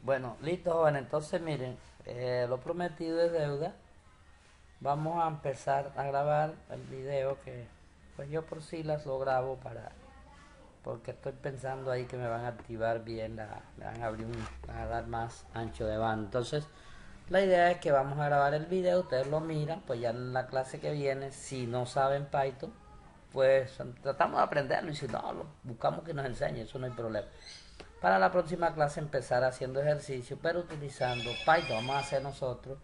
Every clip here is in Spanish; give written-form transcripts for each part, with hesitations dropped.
Bueno, listo, joven. Entonces, miren, lo prometido es deuda. Vamos a empezar a grabar el video que, pues yo por sí las lo grabo porque estoy pensando ahí que me van a activar bien, me van a abrir van a dar más ancho de banda. Entonces, la idea es que vamos a grabar el video, ustedes lo miran, pues ya en la clase que viene, si no saben Python, pues tratamos de aprenderlo y si no, buscamos que nos enseñe, eso no hay problema. Para la próxima clase empezar haciendo ejercicio, pero utilizando Python. Vamos a hacer nosotros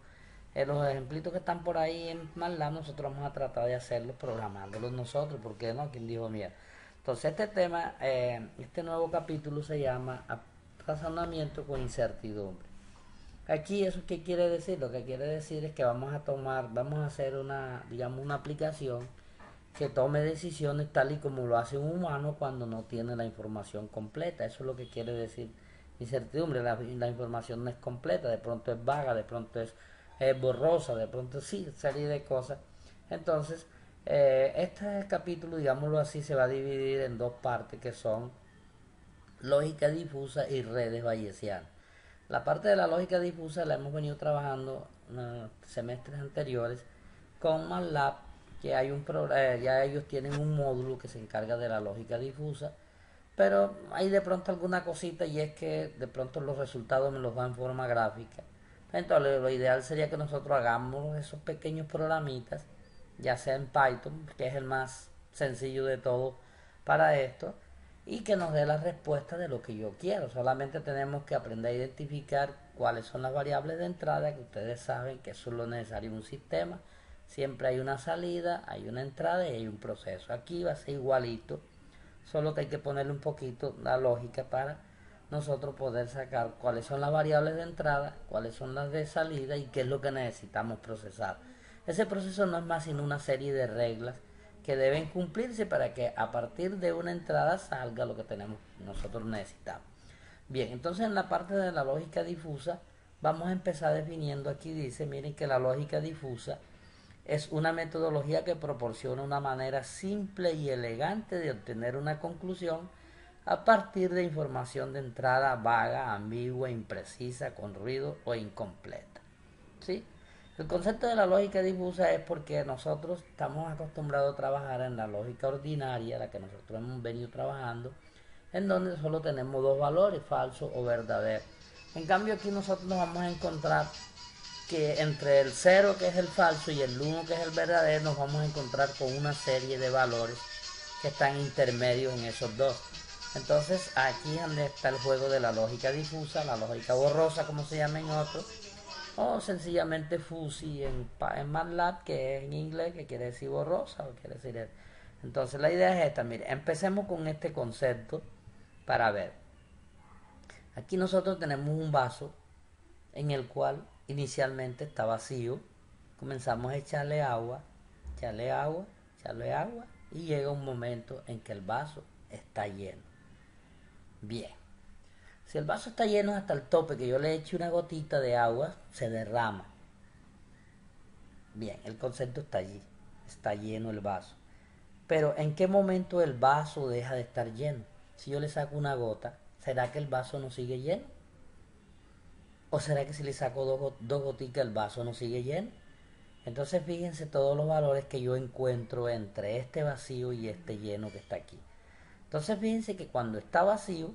los ejemplitos que están por ahí en MATLAB, nosotros vamos a tratar de hacerlos programándolos nosotros, porque no, quien dijo mierda. Entonces este tema, este nuevo capítulo se llama razonamiento con incertidumbre. Aquí eso qué quiere decir, lo que quiere decir es que vamos a hacer una, digamos, una aplicación que tome decisiones tal y como lo hace un humano cuando no tiene la información completa. Eso es lo que quiere decir incertidumbre. La información no es completa, de pronto es vaga, de pronto es borrosa, de pronto sí, serie de cosas. Entonces, este capítulo, digámoslo así, se va a dividir en dos partes que son lógica difusa y redes bayesianas. La parte de la lógica difusa la hemos venido trabajando en semestres anteriores con MATLAB, que hay ya ellos tienen un módulo que se encarga de la lógica difusa, pero hay de pronto alguna cosita y es que de pronto los resultados me los dan en forma gráfica. Entonces lo ideal sería que nosotros hagamos esos pequeños programitas, ya sea en Python, que es el más sencillo de todo para esto, y que nos dé la respuesta de lo que yo quiero. Solamente tenemos que aprender a identificar cuáles son las variables de entrada, que ustedes saben que eso es lo necesario en un sistema. Siempre hay una salida, hay una entrada y hay un proceso. Aquí va a ser igualito, solo que hay que ponerle un poquito la lógica para nosotros poder sacar cuáles son las variables de entrada, cuáles son las de salida y qué es lo que necesitamos procesar. Ese proceso no es más sino una serie de reglas que deben cumplirse para que a partir de una entrada salga lo que nosotros necesitamos. Bien, entonces en la parte de la lógica difusa vamos a empezar definiendo. Aquí dice, miren que la lógica difusa es una metodología que proporciona una manera simple y elegante de obtener una conclusión a partir de información de entrada vaga, ambigua, imprecisa, con ruido o incompleta. ¿Sí? El concepto de la lógica difusa es porque nosotros estamos acostumbrados a trabajar en la lógica ordinaria, la que nosotros hemos venido trabajando, en donde solo tenemos dos valores, falso o verdadero. En cambio aquí nosotros nos vamos a encontrar que entre el cero, que es el falso, y el uno, que es el verdadero, nos vamos a encontrar con una serie de valores que están intermedios en esos dos. Entonces aquí es donde está el juego de la lógica difusa, la lógica borrosa, como se llama en otros, o sencillamente fuzzy en MATLAB, que es en inglés, que quiere decir borrosa, o quiere decir... Entonces la idea es esta, mire, empecemos con este concepto para ver. Aquí nosotros tenemos un vaso en el cual inicialmente está vacío. Comenzamos a echarle agua, echarle agua y llega un momento en que el vaso está lleno. Bien, si el vaso está lleno hasta el tope, que yo le eche una gotita de agua, se derrama. Bien, el concepto está allí, está lleno el vaso. Pero ¿en qué momento el vaso deja de estar lleno? Si yo le saco una gota, ¿será que el vaso no sigue lleno? ¿O será que si le saco dos gotitas el vaso no sigue lleno? Entonces fíjense todos los valores que yo encuentro entre este vacío y este lleno que está aquí. Entonces fíjense que cuando está vacío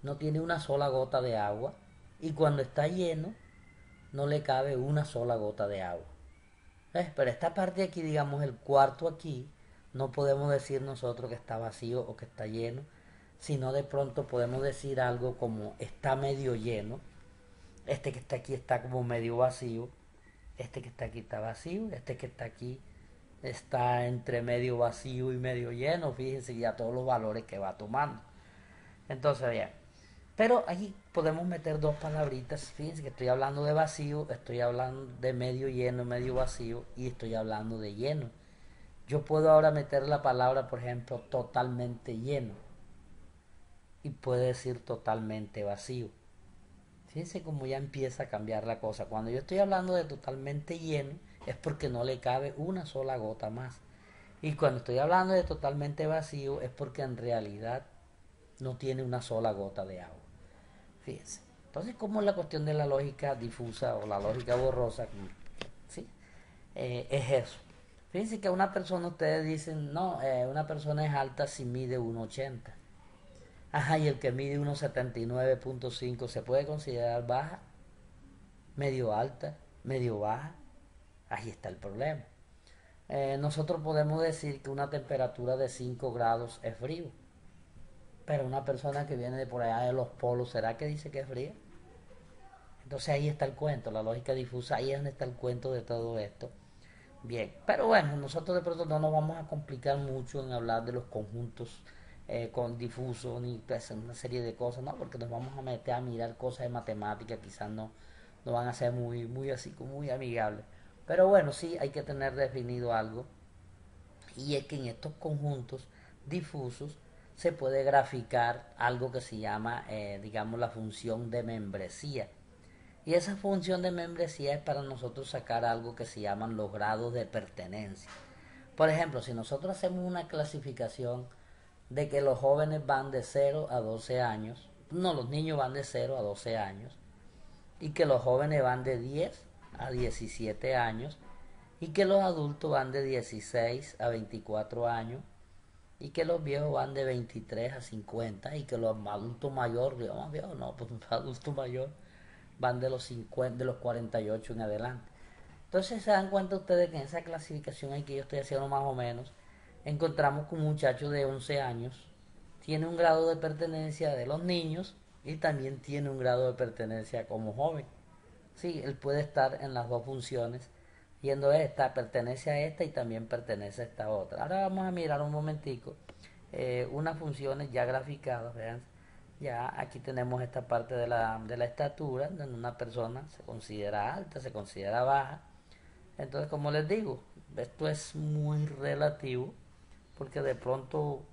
no tiene una sola gota de agua y cuando está lleno no le cabe una sola gota de agua. ¿Ves? Pero esta parte de aquí, digamos el cuarto aquí, no podemos decir nosotros que está vacío o que está lleno, sino de pronto podemos decir algo como está medio lleno, este que está aquí está como medio vacío, este que está aquí está vacío, este que está aquí está entre medio vacío y medio lleno. Fíjense ya todos los valores que va tomando. Entonces, bien. Pero aquí podemos meter dos palabritas. Fíjense que estoy hablando de vacío, estoy hablando de medio lleno, medio vacío y estoy hablando de lleno. Yo puedo ahora meter la palabra, por ejemplo, totalmente lleno y puede decir totalmente vacío. Fíjense cómo ya empieza a cambiar la cosa. Cuando yo estoy hablando de totalmente lleno es porque no le cabe una sola gota más. Y cuando estoy hablando de totalmente vacío es porque en realidad no tiene una sola gota de agua. Fíjense. Entonces, ¿cómo es la cuestión de la lógica difusa o la lógica borrosa? ¿Sí? Es eso. Fíjense que a una persona ustedes dicen, no, una persona es alta si mide 1,80. Ajá, y el que mide 1,79,5 se puede considerar baja, medio alta, medio baja. Ahí está el problema. Nosotros podemos decir que una temperatura de 5 grados es frío, pero una persona que viene de por allá de los polos, ¿será que dice que es fría? Entonces ahí está el cuento, la lógica difusa, ahí es donde está el cuento de todo esto. Bien, pero bueno, nosotros de pronto no nos vamos a complicar mucho en hablar de los conjuntos con difusos ni pues, una serie de cosas, ¿no? Porque nos vamos a meter a mirar cosas de matemática, quizás no van a ser muy así, como muy amigables. Pero bueno, sí hay que tener definido algo, y es que en estos conjuntos difusos se puede graficar algo que se llama, digamos, la función de membresía. Y esa función de membresía es para nosotros sacar algo que se llaman los grados de pertenencia. Por ejemplo, si nosotros hacemos una clasificación de que los jóvenes van de 0 a 12 años, no, los niños van de 0 a 12 años, y que los jóvenes van de 10 a 17 años, y que los adultos van de 16 a 24 años, y que los viejos van de 23 a 50, y que los adultos mayores, digamos viejos, no, pues los adultos mayores van de los 50, de los 48 en adelante. Entonces se dan cuenta ustedes que en esa clasificación ahí que yo estoy haciendo más o menos, encontramos que un muchacho de 11 años tiene un grado de pertenencia de los niños y también tiene un grado de pertenencia como joven. Sí, él puede estar en las dos funciones, viendo esta, pertenece a esta y también pertenece a esta otra. Ahora vamos a mirar un momentico unas funciones ya graficadas, vean. Ya aquí tenemos esta parte de la estatura, donde una persona se considera alta, se considera baja. Entonces, como les digo, esto es muy relativo, porque de pronto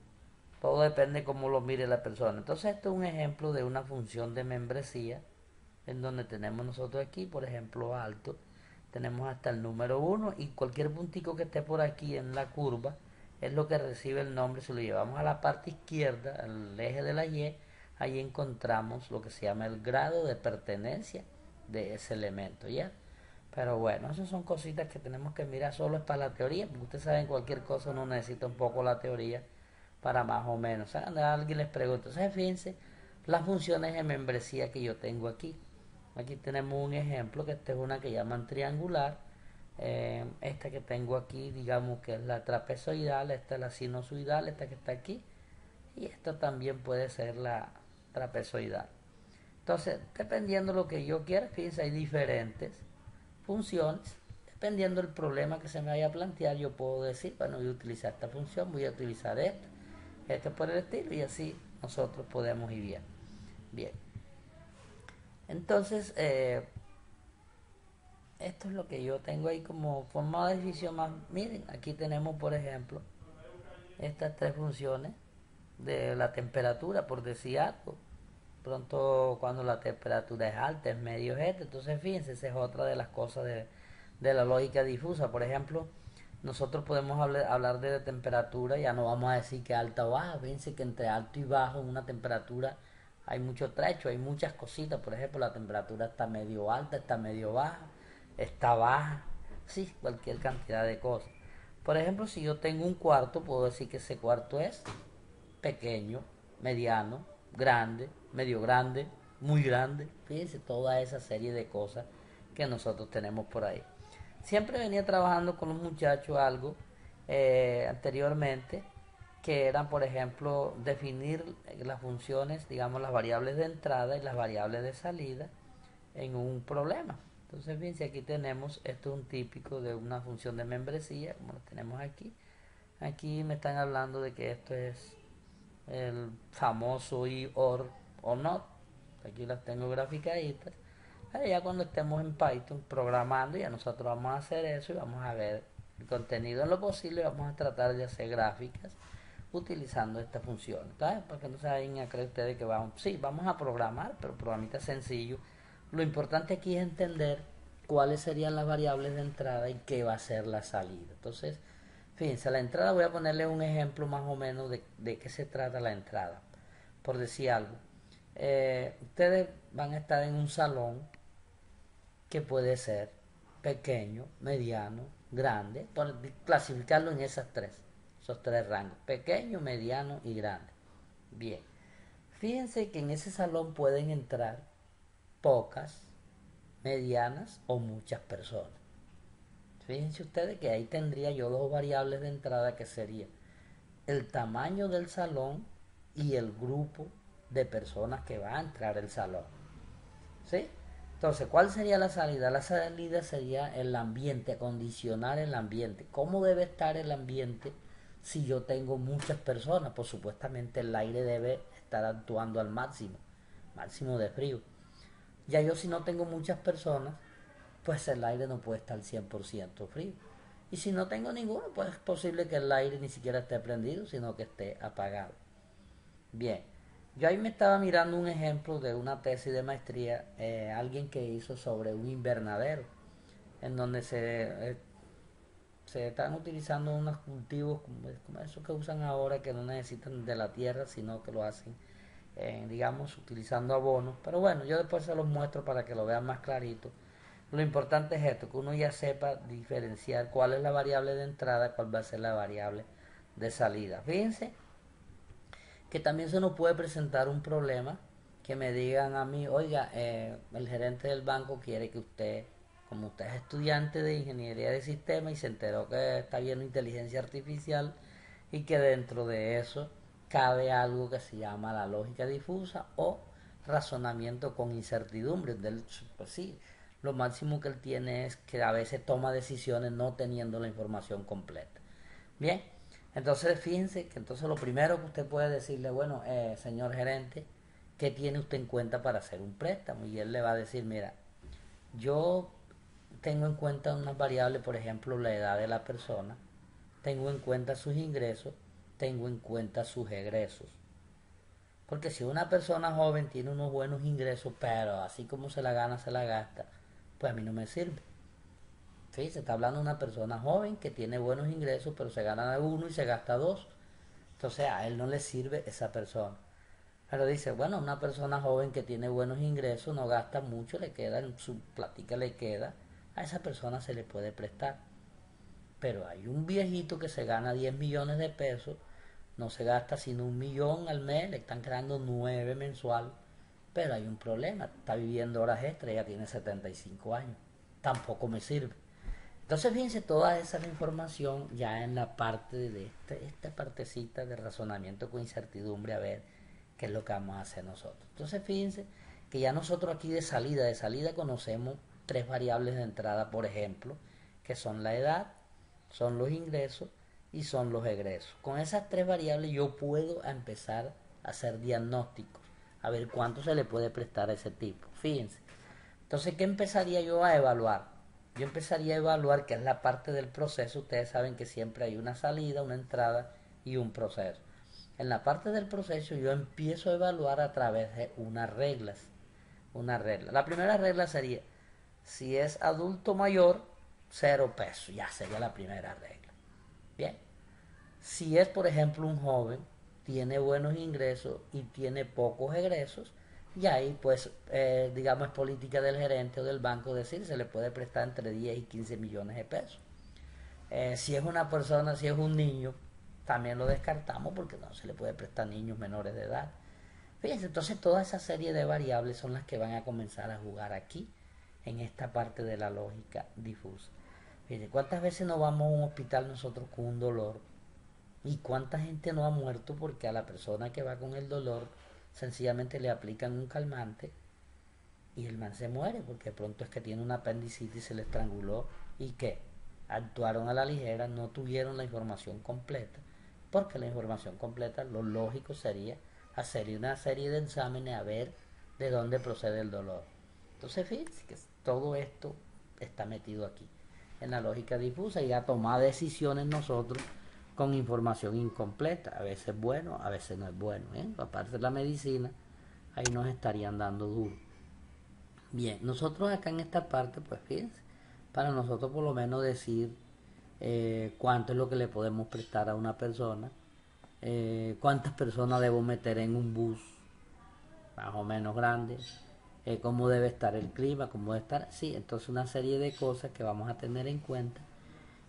todo depende cómo lo mire la persona. Entonces, esto es un ejemplo de una función de membresía, en donde tenemos nosotros aquí, por ejemplo, alto, tenemos hasta el número 1 y cualquier puntico que esté por aquí en la curva es lo que recibe el nombre. Si lo llevamos a la parte izquierda, al eje de la Y, ahí encontramos lo que se llama el grado de pertenencia de ese elemento, ¿ya? Pero bueno, esas son cositas que tenemos que mirar, solo es para la teoría, porque ustedes saben cualquier cosa uno necesita un poco la teoría para más o menos. ¿Saben? Alguien les pregunta, entonces fíjense las funciones de membresía que yo tengo aquí. Aquí tenemos un ejemplo, que esta es una que llaman triangular. Esta que tengo aquí, digamos que es la trapezoidal, esta es la sinusoidal, esta que está aquí. Y esta también puede ser la trapezoidal. Entonces, dependiendo de lo que yo quiera, fíjense, hay diferentes funciones. Dependiendo del problema que se me vaya a plantear, yo puedo decir, bueno, voy a utilizar esta función, voy a utilizar esta, este por el estilo, y así nosotros podemos ir bien. Bien. Entonces, esto es lo que yo tengo ahí como forma de decisión más. Miren, aquí tenemos, por ejemplo, estas tres funciones de la temperatura, por decir algo. Pronto, cuando la temperatura es alta, es medio, es esta. Entonces, fíjense, esa es otra de las cosas de la lógica difusa. Por ejemplo, nosotros podemos hablar de temperatura, ya no vamos a decir que alta o baja. Fíjense que entre alto y bajo en una temperatura hay mucho trecho, hay muchas cositas. Por ejemplo, la temperatura está medio alta, está medio baja, está baja, sí, cualquier cantidad de cosas. Por ejemplo, si yo tengo un cuarto, puedo decir que ese cuarto es pequeño, mediano, grande, medio grande, muy grande. Fíjense toda esa serie de cosas que nosotros tenemos por ahí. Siempre venía trabajando con los muchachos algo anteriormente, que eran, por ejemplo, definir las funciones, digamos, las variables de entrada y las variables de salida en un problema. Entonces, fíjense, aquí tenemos, esto es un típico de una función de membresía, como lo tenemos aquí. Aquí me están hablando de que esto es el famoso i or not. Aquí las tengo graficaditas. Ya cuando estemos en Python programando, ya nosotros vamos a hacer eso y vamos a ver el contenido en lo posible. Vamos a tratar de hacer gráficas utilizando esta función. ¿Sabes? Porque no se vayan a creer ustedes que vamos a programar, pero programitas sencillo. Lo importante aquí es entender cuáles serían las variables de entrada y qué va a ser la salida. Entonces, fíjense, la entrada, voy a ponerle un ejemplo más o menos de qué se trata la entrada. Por decir algo, Ustedes van a estar en un salón que puede ser pequeño, mediano, grande, por clasificarlo en esos tres rangos, pequeño, mediano y grande. Bien, fíjense que en ese salón pueden entrar pocas, medianas o muchas personas. Fíjense ustedes que ahí tendría yo dos variables de entrada que sería el tamaño del salón y el grupo de personas que va a entrar el salón. ¿Sí? Entonces, ¿cuál sería la salida? La salida sería el ambiente, acondicionar el ambiente. ¿Cómo debe estar el ambiente si yo tengo muchas personas? Pues supuestamente el aire debe estar actuando al máximo, máximo de frío. Ya yo si no tengo muchas personas, pues el aire no puede estar 100% frío. Y si no tengo ninguno, pues es posible que el aire ni siquiera esté prendido, sino que esté apagado. Bien, yo ahí me estaba mirando un ejemplo de una tesis de maestría, alguien que hizo sobre un invernadero, en donde se están utilizando unos cultivos como esos que usan ahora, que no necesitan de la tierra, sino que lo hacen, digamos, utilizando abonos. Pero bueno, yo después se los muestro para que lo vean más clarito. Lo importante es esto, que uno ya sepa diferenciar cuál es la variable de entrada, cuál va a ser la variable de salida. Fíjense que también se nos puede presentar un problema que me digan a mí, oiga, el gerente del banco quiere que usted, como usted es estudiante de ingeniería de sistemas y se enteró que está viendo inteligencia artificial y que dentro de eso cabe algo que se llama la lógica difusa o razonamiento con incertidumbre. Pues sí, lo máximo que él tiene es que a veces toma decisiones no teniendo la información completa. Bien, entonces fíjense que entonces lo primero que usted puede decirle, bueno, señor gerente, ¿qué tiene usted en cuenta para hacer un préstamo? Y él le va a decir, mira, yo tengo en cuenta unas variables, por ejemplo, la edad de la persona, tengo en cuenta sus ingresos, tengo en cuenta sus egresos. Porque si una persona joven tiene unos buenos ingresos, pero así como se la gana, se la gasta, pues a mí no me sirve. Sí, se está hablando de una persona joven que tiene buenos ingresos, pero se gana uno y se gasta dos. Entonces a él no le sirve esa persona. Pero dice, bueno, una persona joven que tiene buenos ingresos, no gasta mucho, le queda, en su platica le queda, a esa persona se le puede prestar. Pero hay un viejito que se gana 10 millones de pesos, no se gasta sino 1 millón al mes, le están creando 9 mensual, pero hay un problema, está viviendo horas extras, ya tiene 75 años, tampoco me sirve. Entonces, fíjense, toda esa es la información ya en la parte de esta partecita de razonamiento con incertidumbre, a ver qué es lo que vamos a hacer nosotros. Entonces, fíjense que ya nosotros aquí de salida conocemos tres variables de entrada, por ejemplo, que son la edad, son los ingresos y son los egresos. Con esas tres variables yo puedo empezar a hacer diagnósticos, a ver cuánto se le puede prestar a ese tipo. Fíjense. Entonces, ¿qué empezaría yo a evaluar? Yo empezaría a evaluar qué es la parte del proceso. Ustedes saben que siempre hay una salida, una entrada y un proceso. En la parte del proceso yo empiezo a evaluar a través de unas reglas. Una regla. La primera regla sería, si es adulto mayor, 0 pesos. Ya sería la primera regla. Bien. Si es, por ejemplo, un joven, tiene buenos ingresos y tiene pocos egresos, y ahí, pues, digamos, es política del gerente o del banco decir, se le puede prestar entre 10 y 15 millones de pesos. Si es una persona, si es un niño, también lo descartamos porque no se le puede prestar a niños menores de edad. Fíjense, entonces toda esa serie de variables son las que van a comenzar a jugar aquí, en esta parte de la lógica difusa. Fíjense, ¿cuántas veces nos vamos a un hospital nosotros con un dolor? ¿Y cuánta gente no ha muerto porque a la persona que va con el dolor sencillamente le aplican un calmante y el man se muere porque de pronto es que tiene una apendicitis y se le estranguló y que actuaron a la ligera, no tuvieron la información completa, porque la información completa lo lógico sería hacer una serie de exámenes a ver de dónde procede el dolor. Entonces fíjense que todo esto está metido aquí en la lógica difusa y a tomar decisiones nosotros con información incompleta, a veces bueno, a veces no es bueno, ¿eh? Aparte de la medicina, ahí nos estarían dando duro. Bien, nosotros acá en esta parte, pues fíjense, para nosotros por lo menos decir cuánto es lo que le podemos prestar a una persona, cuántas personas debo meter en un bus, más o menos grande, cómo debe estar el clima, cómo debe estar, sí, entonces una serie de cosas que vamos a tener en cuenta.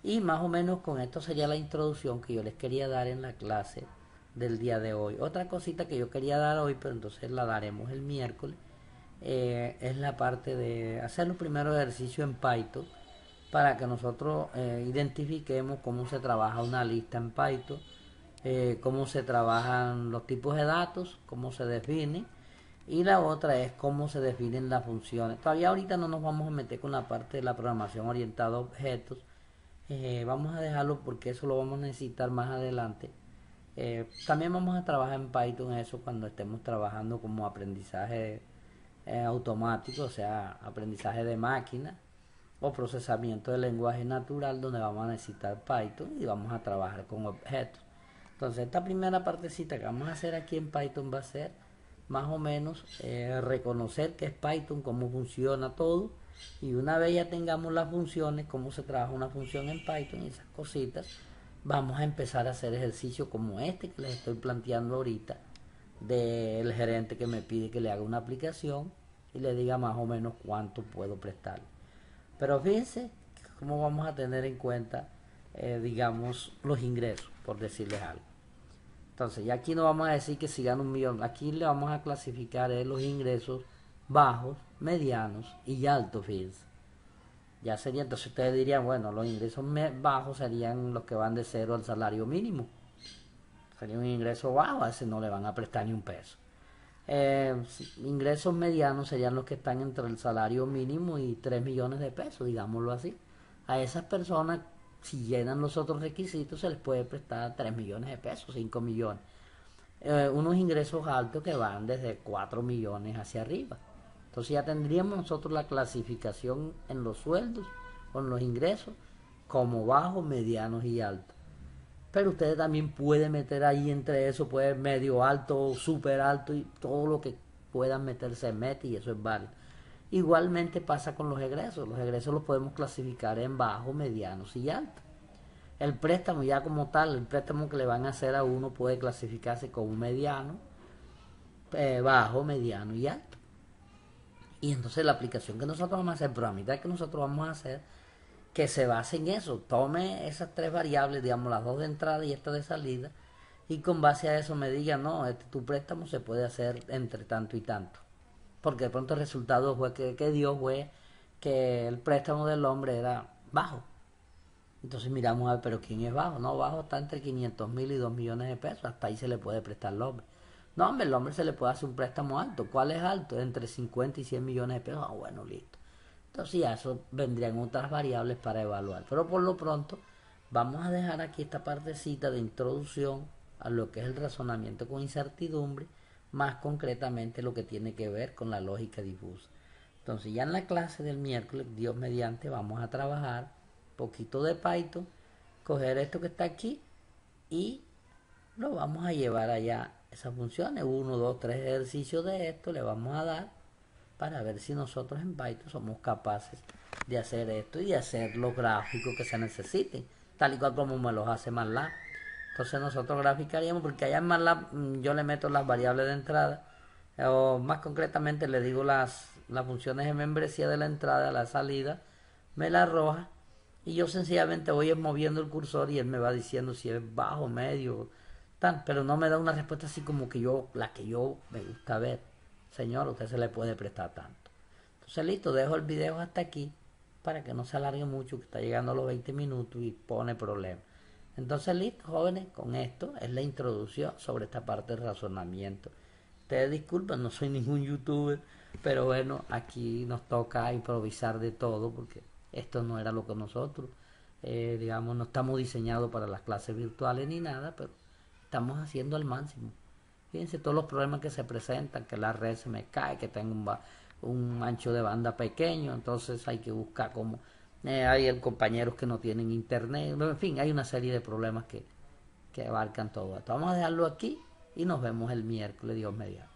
Y más o menos con esto sería la introducción que yo les quería dar en la clase del día de hoy. Otra cosita que yo quería dar hoy, pero entonces la daremos el miércoles, es la parte de hacer los primeros ejercicios en Python para que nosotros identifiquemos cómo se trabaja una lista en Python, cómo se trabajan los tipos de datos, cómo se define, y la otra es cómo se definen las funciones. Todavía ahorita no nos vamos a meter con la parte de la programación orientada a objetos, vamos a dejarlo porque eso lo vamos a necesitar más adelante. También vamos a trabajar en Python eso cuando estemos trabajando como aprendizaje automático, o sea, aprendizaje de máquina o procesamiento de lenguaje natural, donde vamos a necesitar Python y vamos a trabajar con objetos. Entonces esta primera partecita que vamos a hacer aquí en Python va a ser más o menos reconocer qué es Python, cómo funciona todo, y una vez ya tengamos las funciones, cómo se trabaja una función en Python y esas cositas, vamos a empezar a hacer ejercicios como este que les estoy planteando ahorita, del gerente que me pide que le haga una aplicación y le diga más o menos cuánto puedo prestarle. Pero fíjense cómo vamos a tener en cuenta, digamos, los ingresos, por decirles algo. Entonces, ya aquí no vamos a decir que si gano 1.000.000, aquí le vamos a clasificar los ingresos bajos, medianos y altos, fíjense. Ya sería, entonces ustedes dirían, bueno, los ingresos bajos serían los que van de cero al salario mínimo. Sería un ingreso bajo, a ese no le van a prestar ni un peso. Ingresos medianos serían los que están entre el salario mínimo y 3 millones de pesos, digámoslo así. A esas personas, si llenan los otros requisitos, se les puede prestar 3 millones de pesos, 5 millones. Unos ingresos altos que van desde 4 millones hacia arriba. Entonces ya tendríamos nosotros la clasificación en los sueldos, con los ingresos, como bajos, medianos y altos. Pero ustedes también pueden meter ahí entre eso, puede medio alto, súper alto, y todo lo que puedan meter se mete y eso es válido. Igualmente pasa con los egresos. Los egresos los podemos clasificar en bajos, medianos y altos. El préstamo ya como tal, el préstamo que le van a hacer a uno puede clasificarse como un mediano, bajo, mediano y alto. Y entonces la aplicación que nosotros vamos a hacer, el programita que nosotros vamos a hacer, que se base en eso, tome esas tres variables, digamos las dos de entrada y esta de salida, y con base a eso me diga, no, tu préstamo se puede hacer entre tanto y tanto. Porque de pronto el resultado fue que dio fue que el préstamo del hombre era bajo. Entonces miramos a ver, pero ¿quién es bajo? No, bajo está entre 500.000 y 2 millones de pesos, hasta ahí se le puede prestar al hombre. No, hombre, el hombre se le puede hacer un préstamo alto. ¿Cuál es alto? Entre 50 y 100 millones de pesos. Ah, bueno, listo. Entonces ya eso vendrían otras variables para evaluar. Pero por lo pronto vamos a dejar aquí esta partecita de introducción a lo que es el razonamiento con incertidumbre, más concretamente lo que tiene que ver con la lógica difusa. Entonces ya en la clase del miércoles, Dios mediante, vamos a trabajar poquito de Python, coger esto que está aquí y lo vamos a llevar allá, esas funciones, 1, 2, 3 ejercicios de esto le vamos a dar para ver si nosotros en Python somos capaces de hacer esto y de hacer los gráficos que se necesiten, tal y cual como me los hace MATLAB. Entonces nosotros graficaríamos, porque allá en MATLAB yo le meto las variables de entrada, o más concretamente le digo las funciones de membresía de la entrada, la salida, me la arroja, y yo sencillamente voy moviendo el cursor y él me va diciendo si es bajo, medio, tal, pero no me da una respuesta así como que la que yo me gusta ver. Señor, usted se le puede prestar tanto. Entonces listo, dejo el video hasta aquí para que no se alargue mucho, que está llegando a los 20 minutos y pone problemas. Entonces listo, jóvenes, con esto es la introducción sobre esta parte del razonamiento. Ustedes disculpen, no soy ningún youtuber, pero bueno, aquí nos toca improvisar de todo porque esto no era lo que nosotros, digamos, no estamos diseñados para las clases virtuales ni nada, pero estamos haciendo al máximo. Fíjense todos los problemas que se presentan, que la red se me cae, que tengo un ancho de banda pequeño, entonces hay que buscar cómo. Hay compañeros que no tienen internet, en fin, hay una serie de problemas que abarcan todo esto. Vamos a dejarlo aquí y nos vemos el miércoles, Dios mediante.